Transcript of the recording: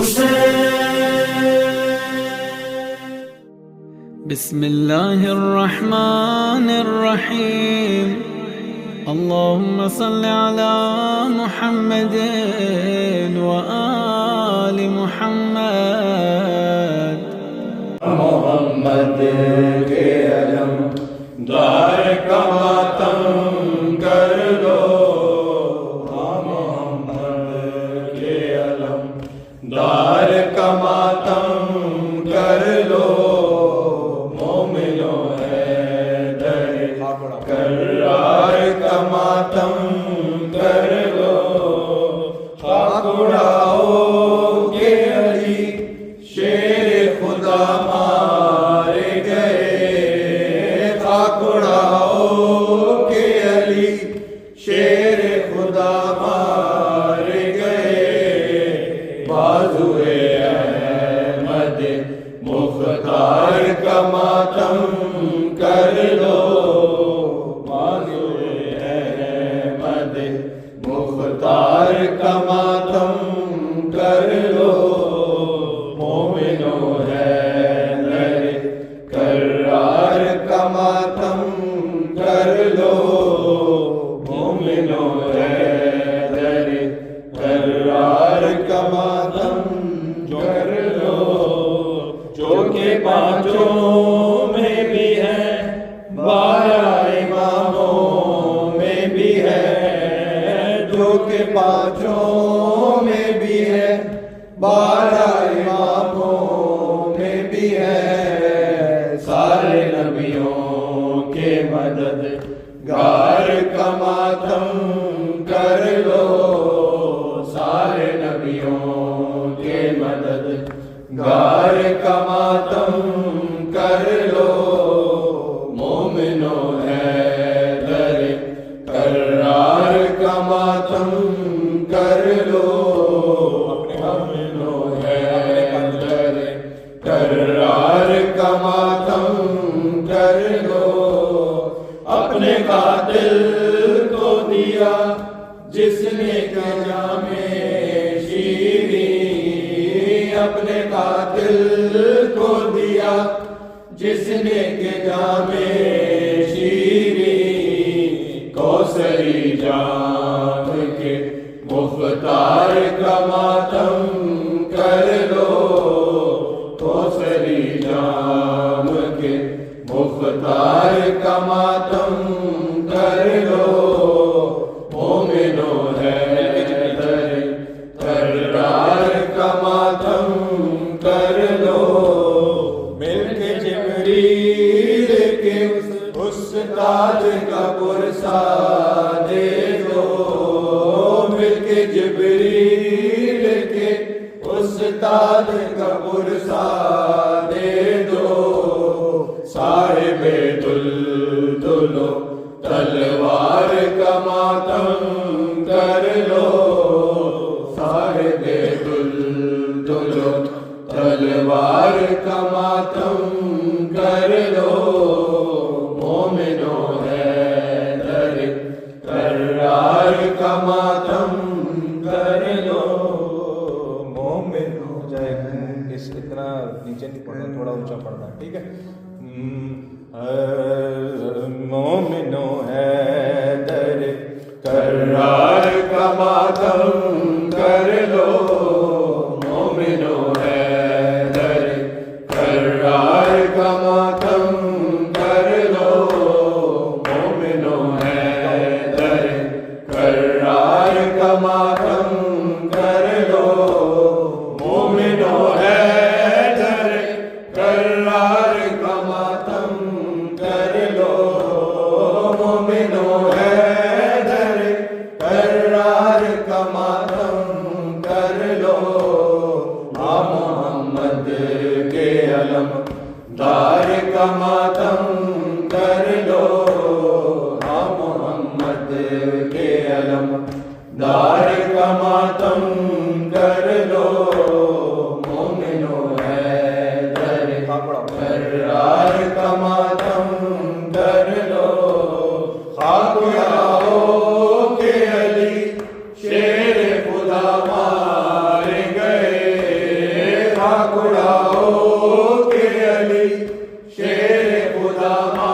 बिस्मिल्लाहिर्रहमानिर्रहीम। अल्लाहुम्मा सल्लि अला मुहम्मदिन व आलि मुहम्मद। मोहम्मद के अलम दार का मातम कर लो, मोहम्मद के अलम दार का मातम कर लो। मोमिनो है दर करार का मातम कर लो। खाक उड़ाओ के अली शेर खुदा मारे गए। खाक उड़ाओ के अली शेर खुदा मारे गए। बाजुए अहमद मुख्तार का मातम कर लो, बाजुए अहमद मुख्तार का मातम कर लो। मोमिनो है दर करार का मातम कर लो। मोमिनो है दर करार का मातम कर लो। जो के पांचों में भी है, 12 इमामों में भी है। जो के पांचों में भी है, 12 इमामों में भी है। सारे नबियों के मददगार का मातम कर लो। सारे नबियों के मददगार का मातम कर लो। मोमिनो है दर करार का मातम कर लो। मोमिनो है दर करार का मातम कर लो। अपने कातिल को दिया जिसने कजा में शीरी। अपने कातिल को दिया जिसने कजा में शीरी। कौसरी जाम के मुख्तार का मातम कर लो। कौसरी जाम के मुख्तार का मातम कर लो। मोमिनो है दर करार का मातम कर लो। मिलके जिब्रील के उस्ताद का पुरसा दे दो। मिलके जिब्रील के उस्ताद का पुरसा दे दो। साहिबे दुल्दुलो तलवार का मातम कर लो। साहिबे दुल्दुलो तलवार का मातम कर लो। मोमिनो है दर करार का मातम कर लो। मोमिन हो जाए। इस इतना नीचे नहीं पढ़ना, थोड़ा ऊंचा पढ़ना, ठीक है। मोमिनो है दर करार का मातम कर लो। मोमिनो है दर करार का मातम कर लो। मोमिनो है दर करार का मातम कर लो। मोमिनो है दर करार का मातम कर लो। कमा